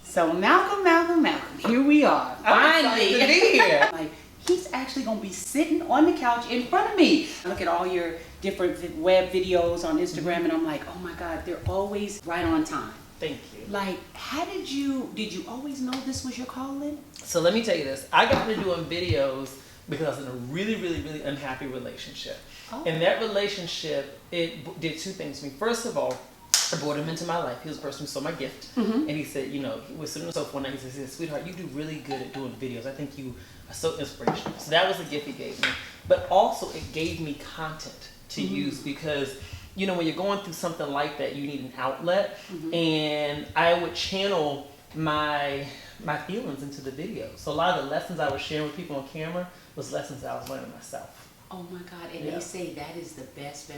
So Malcom, here we are. Finally. To be here. Like, he's actually going to be sitting on the couch in front of me. I look at all your different web videos on Instagram and I'm like, oh my God, they're always right on time. Thank you. Like, how did you always know this was your calling? So let me tell you this. I got into doing videos because I was in a really unhappy relationship. Oh. And that relationship, it did two things to me. First of all, I brought him into my life. He was the person who saw my gift. And he said, you know, he was sitting on the sofa one night. He said, sweetheart, you do really good at doing videos. I think you are so inspirational. So that was the gift he gave me. But also it gave me content to use because, you know, when you're going through something like that, you need an outlet. And I would channel my feelings into the video. So a lot of the lessons I was sharing with people on camera was lessons that I was learning myself. Oh my God, and they say that is the best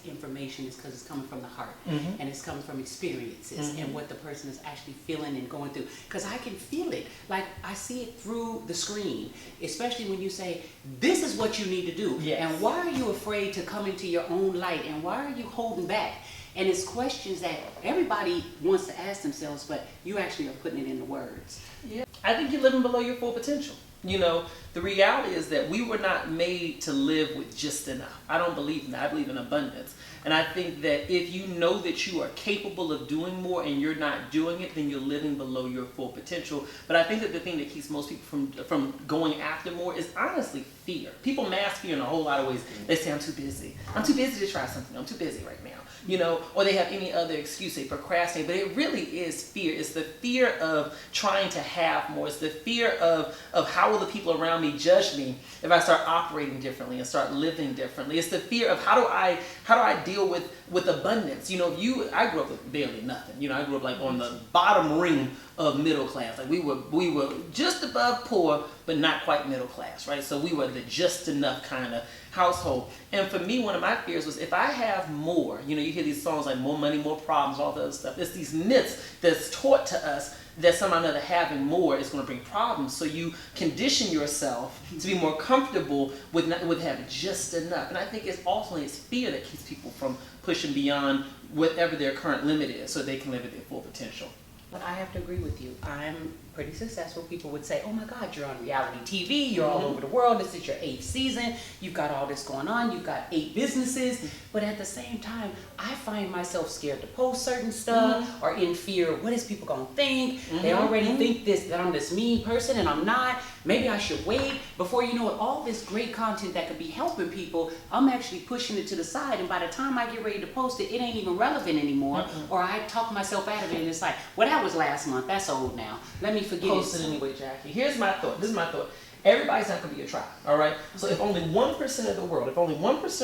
information is because it's coming from the heart and it's coming from experiences and what the person is actually feeling and going through. Because I can feel it, like I see it through the screen, especially when you say, this is what you need to do. And why are you afraid to come into your own light and why are you holding back? And it's questions that everybody wants to ask themselves, but you actually are putting it into words. Yeah, I think you're living below your full potential. You know, the reality is that we were not made to live with just enough. I don't believe in that. I believe in abundance. And I think that if you know that you are capable of doing more and you're not doing it, then you're living below your full potential. But I think that the thing that keeps most people from going after more is honestly fear. People mask fear in a whole lot of ways. They say, I'm too busy. I'm too busy to try something. I'm too busy right now. You know, or they have any other excuse, they procrastinate, but it really is fear. It's the fear of trying to have more. It's the fear of how will the people around me judge me if I start operating differently and start living differently. It's the fear of how do I deal with abundance. You know, I grew up with barely nothing. You know, I grew up like on the bottom ring of middle class. Like we were just above poor, but not quite middle class, right? So we were the just enough kind of household. And for me, one of my fears was if I have more, you know, you hear these songs like more money, more problems, all the other stuff. It's these myths that's taught to us that somehow or another having more is going to bring problems. So you condition yourself to be more comfortable with having just enough. And I think it's fear that keeps people from pushing beyond whatever their current limit is so they can live at their full potential. But I have to agree with you. I'm pretty successful. People would say, oh my God, you're on reality TV, you're all over the world, this is your 8th season, you've got all this going on, you've got 8 businesses, but at the same time, I find myself scared to post certain stuff or in fear, what is people gonna think? They already think that I'm this mean person and I'm not. Maybe I should wait. Before you know it, all this great content that could be helping people, I'm actually pushing it to the side, and by the time I get ready to post it, it ain't even relevant anymore, or I talk myself out of it and it's like, well, that was last month, that's old now. Let me forget Post it anyway, Jackie. Here's my thought. This is my thought. Everybody's not going to be a tribe, all right? So if only 1% of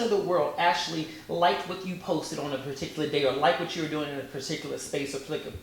the world actually liked what you posted on a particular day or liked what you were doing in a particular space or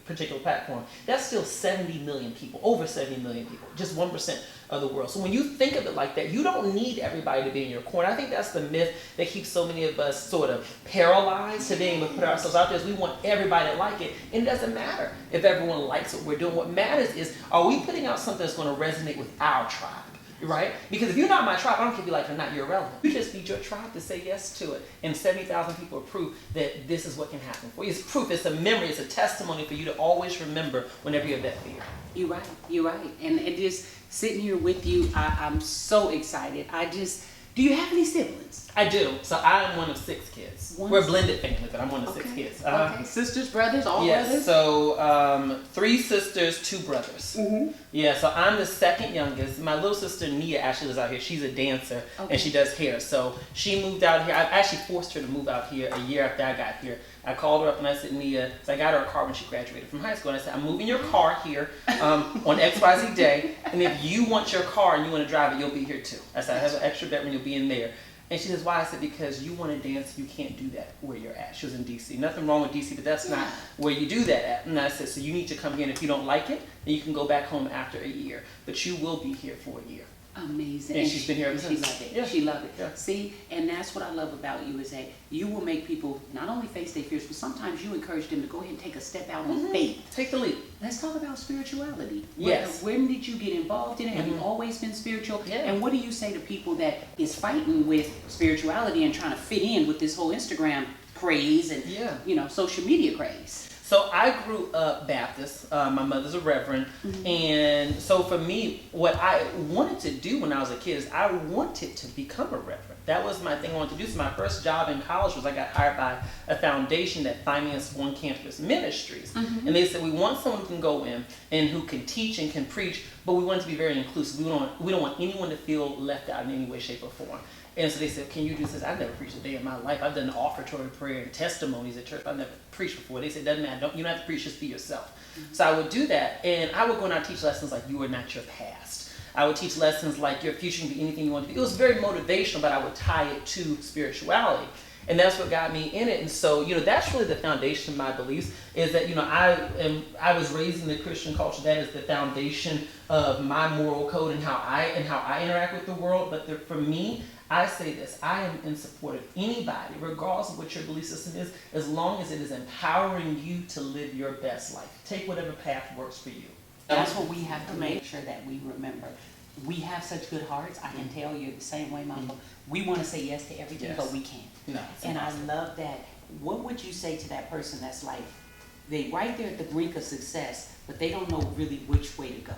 particular platform, that's still 70 million people, over 70 million people, just 1% of the world. So when you think of it like that, you don't need everybody to be in your corner. I think that's the myth that keeps so many of us sort of paralyzed to being able to put ourselves out there is we want everybody to like it. And it doesn't matter if everyone likes what we're doing. What matters is, are we putting out something that's going to resonate with our tribe? Right? Because if you're not my tribe, I don't care if you like it or not, you're irrelevant. You just need your tribe to say yes to it. And 70,000 people are proof that this is what can happen for you. It's proof, it's a memory, it's a testimony for you to always remember whenever you have that fear. You're right. And just sitting here with you, I'm so excited. Do you have any siblings? I do. So I'm one of 6 kids. We're a blended family, but I'm one of 6 kids. Okay. Sisters, brothers, all brothers? So 3 sisters, 2 brothers. Yeah, so I'm the second youngest. My little sister Nia actually lives out here. She's a dancer and she does hair. So she moved out here. I actually forced her to move out here a year after I got here. I called her up and I said, Nia, so I got her a car when she graduated from high school. And I said, I'm moving your car here on XYZ day. And if you want your car and you want to drive it, you'll be here too. I said, I have an extra bedroom, you'll be in there. And she says, why? I said, because you want to dance, you can't do that where you're at. She was in D.C. Nothing wrong with D.C., but that's not where you do that at. And I said, so you need to come here, and if you don't like it, then you can go back home after a year. But you will be here for a year. Amazing. And she's been here ever since. She loved it. Yeah. She loved it. Yeah. See, and that's what I love about you is that you will make people not only face their fears, but sometimes you encourage them to go ahead and take a step out on faith. Take the leap. Let's talk about spirituality. Yes. When did you get involved in it? Have you always been spiritual? Yeah. And what do you say to people that is fighting with spirituality and trying to fit in with this whole Instagram craze and social media craze? So I grew up Baptist. My mother's a reverend. And so for me, what I wanted to do when I was a kid is I wanted to become a reverend. That was my thing I wanted to do. So my first job in college was I got hired by a foundation that financed on-campus ministries. And they said, we want someone who can go in and who can teach and can preach, but we want it to be very inclusive. We don't want anyone to feel left out in any way, shape, or form. And so they said, can you do this? I've never preached a day in my life. I've done offertory prayer and testimonies at church. I've never preached before. They said, doesn't matter. You don't have to preach, just be yourself. So I would do that, and I would go and I'd teach lessons like you are not your past. I would teach lessons like your future can be anything you want to be. It was very motivational, but I would tie it to spirituality. And that's what got me in it. And so, that's really the foundation of my beliefs, is that, I was raised in the Christian culture. That is the foundation of my moral code and how I interact with the world. But for me, I say this, I am in support of anybody, regardless of what your belief system is, as long as it is empowering you to live your best life. Take whatever path works for you. That's what we have to make sure that we remember. We have such good hearts. I can tell you're the same way, Malcom. We want to say yes to everything, but we can't. No, and I love that. What would you say to that person that's like, they right there at the brink of success, but they don't know really which way to go?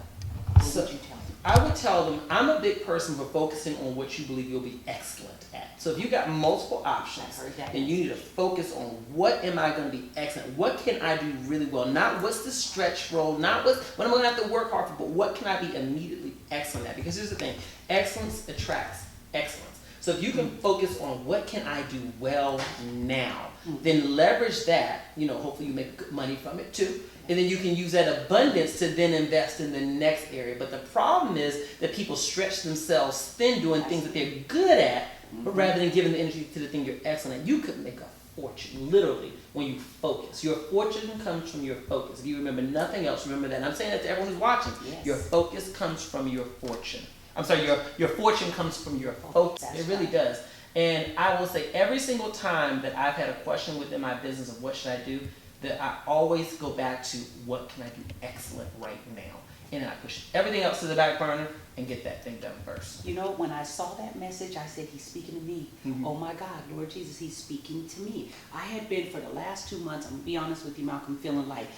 What would you tell them? I would tell them, I'm a big person for focusing on what you believe you'll be excellent at. So if you got multiple options, then you need to focus on what am I going to be excellent? What can I do really well? Not what's the stretch role, not what am I going to have to work hard for, but what can I be immediately excellent at? Because here's the thing, excellence attracts excellence. So if you can focus on what can I do well now, then leverage that, hopefully you make good money from it too. And then you can use that abundance to then invest in the next area. But the problem is that people stretch themselves thin doing things that they're good at, but rather than giving the energy to the thing you're excellent at. You could make a fortune, literally, when you focus. Your fortune comes from your focus. If you remember nothing else, remember that. And I'm saying that to everyone who's watching. Yes. Your focus comes from your fortune. I'm sorry, your fortune comes from your focus. It really does. And I will say every single time that I've had a question within my business of what should I do, that I always go back to what can I do excellent right now. And I push everything else to the back burner and get that thing done first. When I saw that message, I said, he's speaking to me. Oh my God, Lord Jesus, he's speaking to me. I had been for the last 2 months, I'm gonna be honest with you, Malcom, feeling like,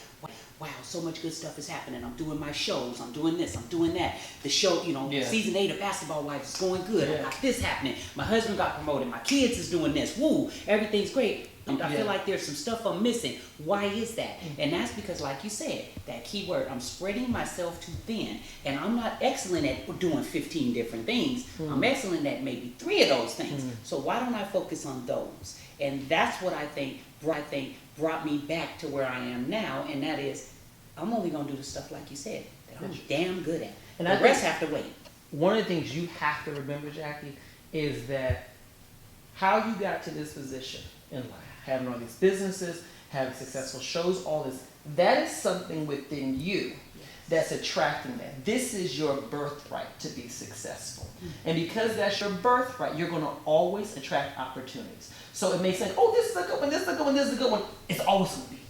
wow, so much good stuff is happening. I'm doing my shows, I'm doing this, I'm doing that. The show, season 8 of Basketball Wives is going good. I got this happening. My husband got promoted. My kids is doing this. Woo, everything's great. I feel like there's some stuff I'm missing. Why is that? And that's because, like you said, that key word, I'm spreading myself too thin. And I'm not excellent at doing 15 different things. I'm excellent at maybe 3 of those things. So why don't I focus on those? And that's what I think brought me back to where I am now. And that is, I'm only going to do the stuff, like you said, that I'm damn good at. And the rest have to wait. One of the things you have to remember, Jackie, is that how you got to this position in life, having all these businesses, having successful shows, all this, that is something within you that's attracting that. This is your birthright to be successful. And because that's your birthright, you're going to always attract opportunities. So it may say, oh, this is a good one, this is a good one, this is a good one. It's always going to be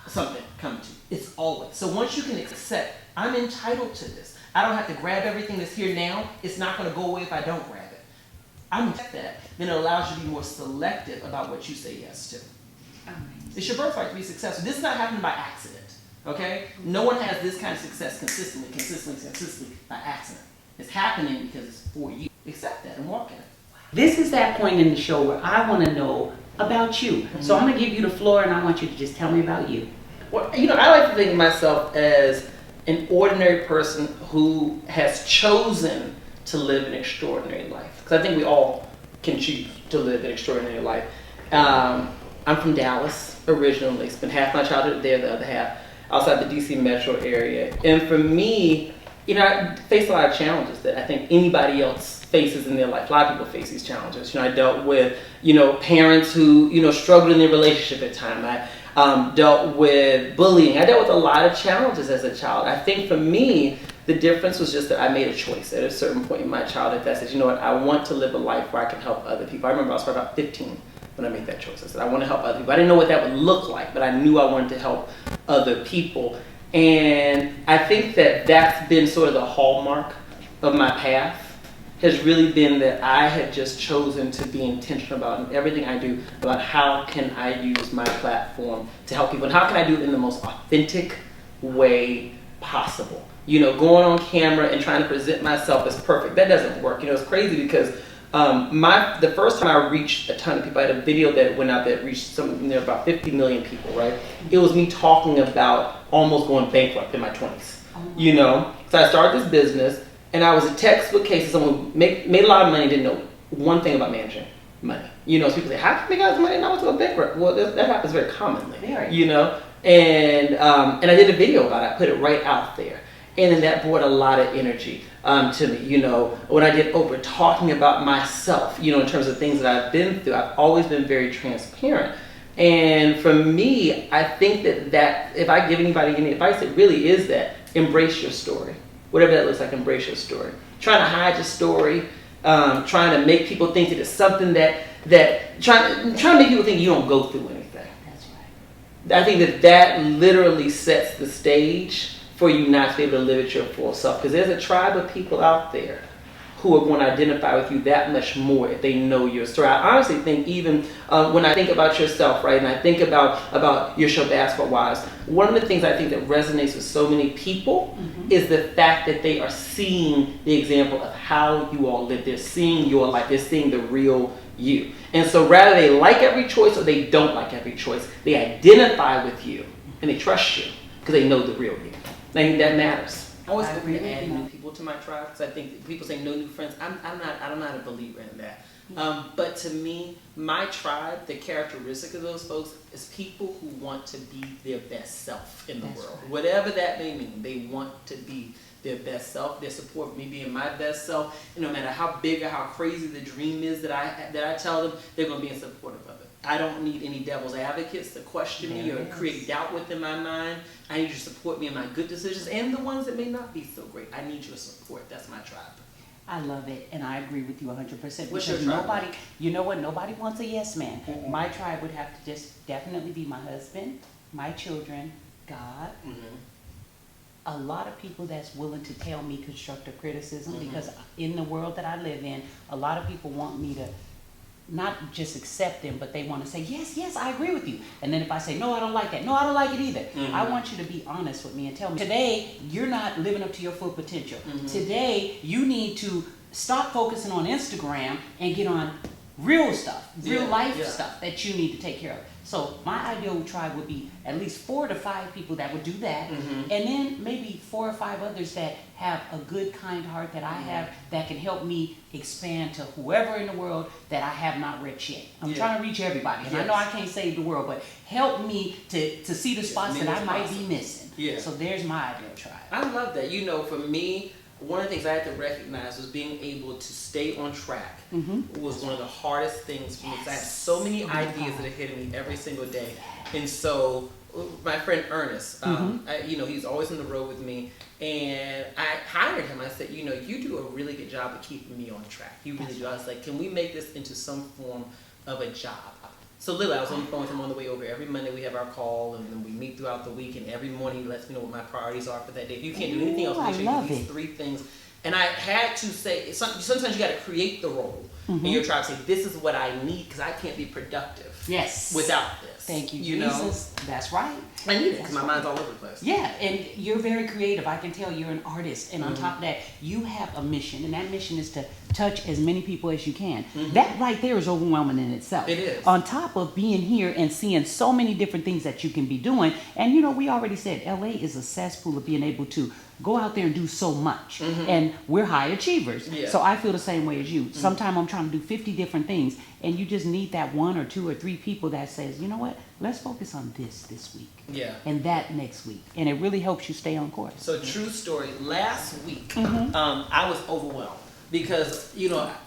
something coming to you. It's always. So once you can accept, I'm entitled to this. I don't have to grab everything that's here now. It's not going to go away if I don't grab it. I'm that, then it allows you to be more selective about what you say yes to. It's your birthright to be successful. This is not happening by accident, okay? No one has this kind of success consistently by accident. It's happening because it's for you. Accept that and walk in it. This is that point in the show where I want to know about you. So I'm going to give you the floor and I want you to just tell me about you. Well, I like to think of myself as an ordinary person who has chosen to live an extraordinary life. Because I think we all can choose to live an extraordinary life. I'm from Dallas originally. Spent half my childhood there, the other half outside the DC metro area. And for me, I faced a lot of challenges that I think anybody else faces in their life. A lot of people face these challenges. I dealt with, parents who, struggled in their relationship at times. I dealt with bullying. I dealt with a lot of challenges as a child. I think for me, the difference was just that I made a choice at a certain point in my childhood that said, I want to live a life where I can help other people. I remember I was probably about 15 when I made that choice. I said, I want to help other people. I didn't know what that would look like, but I knew I wanted to help other people. And I think that that's been sort of the hallmark of my path. has really been that I have just chosen to be intentional about in everything I do about how can I use my platform to help people and how can I do it in the most authentic way possible. You know, going on camera and trying to present myself as perfect, that doesn't work. You know, it's crazy because the first time I reached a ton of people, I had a video that went out that reached about 50 million people, right? It was me talking about almost going bankrupt in my 20s, you know? So I started this business, and I was a textbook case of someone who made a lot of money, didn't know one thing about managing money. You know, so people say, how can you make all this money and not want to go bankrupt? Well, that happens very commonly, you know? And I did a video about it. I put it right out there. And then that brought a lot of energy to me, you know. When I did Oprah, talking about myself, you know, in terms of things that I've been through, I've always been very transparent. And for me, I think that if I give anybody any advice, it really is that embrace your story. Whatever that looks like, embrace your story. Trying to hide your story, trying to make people think that it's something trying to make people think you don't go through anything. That's right. I think that literally sets the stage for you not to be able to live at your full self. Because there's a tribe of people out there who are going to identify with you that much more if they know your story. I honestly think even when I think about yourself, right, and I think about your show Basketball Wives, one of the things I think that resonates with so many people is the fact that they are seeing the example of how you all live. They're seeing your life. They're seeing the real you. And so rather they like every choice or they don't like every choice, they identify with you and they trust you because they know the real you. I think that matters. I always agree to add new people to my tribe because I think people say no new friends. I'm not a believer in that. But to me, my tribe, the characteristic of those folks is people who want to be their best self in the world. Right. Whatever that may mean, they want to be their best self. They support me being my best self. And no matter how big or how crazy the dream is that I tell them, they're going to be in support of it. I don't need any devil's advocates to question me or create doubt within my mind. I need you to support me in my good decisions and the ones that may not be so great. I need your support. That's my tribe. I love it, and I agree with you 100%. What's your Because tribe? nobody, you know what? Nobody wants a yes man. My tribe would have to just definitely be my husband, my children, God. A lot of people that's willing to tell me constructive criticism, because in the world that I live in, a lot of people want me to not just accept them, but they want to say, yes, I agree with you. And then if I say, no, I don't like that. No, I don't like it either. I want you to be honest with me and tell me, today, you're not living up to your full potential. Today, you need to stop focusing on Instagram and get on real stuff, real life stuff that you need to take care of. So my ideal tribe would be at least 4 to 5 people that would do that, and then maybe 4 or 5 others that have a good, kind heart that I have that can help me expand to whoever in the world that I have not reached yet. I'm trying to reach everybody, and I know I can't save the world, but help me to see the spots that I might be missing. So there's my ideal tribe. I love that. You know, for me, one of the things I had to recognize was being able to stay on track was one of the hardest things for me because I have so many ideas that are hitting me every single day. And so my friend Ernest, he's always on the road with me, and I hired him. I said, you do a really good job of keeping me on track. You really do. I was like, can we make this into some form of a job? So literally, I was on the phone with him on the way over. Every Monday we have our call, and then we meet throughout the week, and every morning he lets me know what my priorities are for that day. If you can't do anything else, make sure you do these 3 things. And I had to say, sometimes you got to create the role, and you're trying to say, this is what I need, because I can't be productive without this. Thank you, Jesus. That's right. I need it, because my mind's all over the place. Yeah, and you're very creative. I can tell you're an artist. And on top of that, you have a mission. And that mission is to touch as many people as you can. That right there is overwhelming in itself. It is. On top of being here and seeing so many different things that you can be doing. And we already said LA is a cesspool of being able to go out there and do so much. And we're high achievers. So I feel the same way as you. Sometimes I'm trying to do 50 different things. And you just need that 1 or 2 or 3 people that says, you know what, let's focus on this week. And that next week. And it really helps you stay on course. So true story, last week, I was overwhelmed. Because,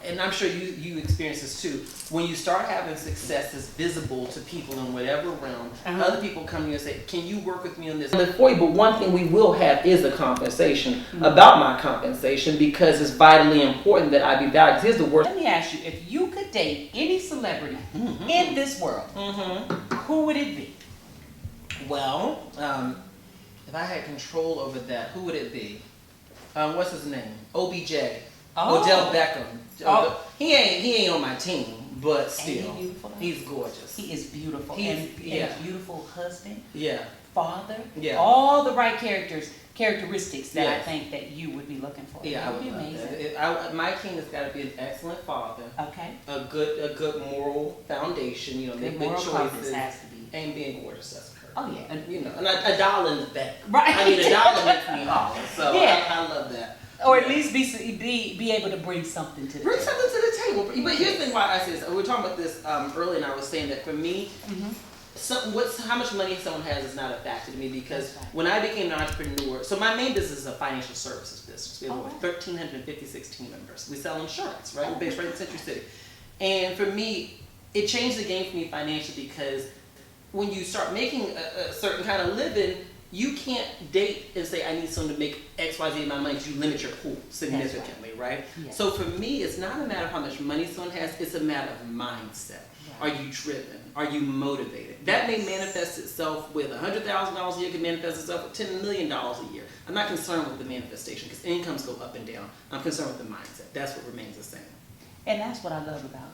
and I'm sure you experience this too, when you start having success that's visible to people in whatever realm, other people come to you and say, can you work with me on this? For you, but one thing we will have is a conversation about my compensation, because it's vitally important that I be valued. Here's the word. Let me ask you, if you could date any celebrity in this world, who would it be? Well, if I had control over that, who would it be? What's his name? OBJ. Oh. Odell Beckham. Oh. He ain't on my team, but Ain't still, he beautiful? he's gorgeous. He is beautiful. He's- and yeah. a beautiful husband, Yeah. father. Yeah. All the right characteristics that I Yes. think that you would be looking for. Yeah, That I would would be love amazing. that. My king has got to be an excellent father, Okay. a good moral foundation. You know, The make good moral compass choices, has to be. and being gorgeous. That's her. Oh yeah. And, you know, and a dollar in the bank. Right. I mean, a dollar makes me holler. So Yeah. I love that. Or at least be able to bring something to the Bring table. something to the table. But here's the thing why I say this. We were talking about this earlier, and I was saying that for me, how much money someone has is not a factor to me, because That's right. when I became an entrepreneur, so my main business is a financial services business. We have Oh, over wow. 1,356 team members. We sell insurance, right? Oh, We're based right in Century City. And for me, it changed the game for me financially, because when you start making a certain kind of living, you can't date and say, I need someone to make X, Y, Z amount of money, because you limit your pool significantly, right? Yes. So for me, it's not a matter of how much money someone has, it's a matter of mindset. Right. Are you driven? Are you motivated? That may manifest itself with $100,000 a year, it can manifest itself with $10 million a year. I'm not concerned with the manifestation, because incomes go up and down. I'm concerned with the mindset. That's what remains the same. And that's what I love about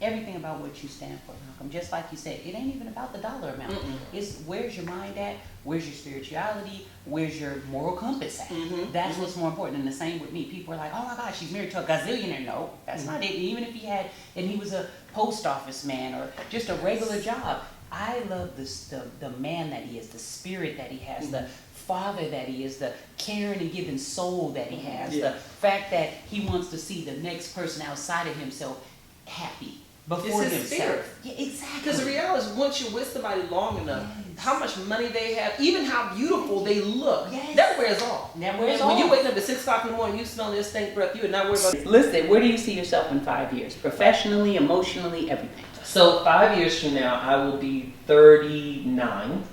everything about what you stand for, Malcolm. Just like you said, it ain't even about the dollar amount. It's where's your mind at, where's your spirituality, where's your moral compass at. That's what's more important. And the same with me. People are like, oh my gosh, she's married to a gazillionaire. No, that's not it. Even if he was a post office man or just a regular job, I love the man that he is, the spirit that he has, the father that he is, the caring and giving soul that he has, the fact that he wants to see the next person outside of himself happy before It's his himself. spirit. Yeah, exactly. Because the reality is, once you're with somebody long enough, how much money they have, even how beautiful they look, Yes. that wears off. That wears When off. you're waking up at 6 o'clock in the morning, you smell their stink breath, you are not worried about. Listen, where do you see yourself in 5 years? Professionally, emotionally, everything. So 5 years from now, I will be 39. Wow.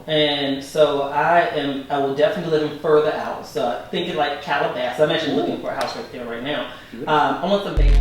And so I will definitely live further out. So thinking like Calabasas. I'm actually looking for a house right there right now. I want some babies.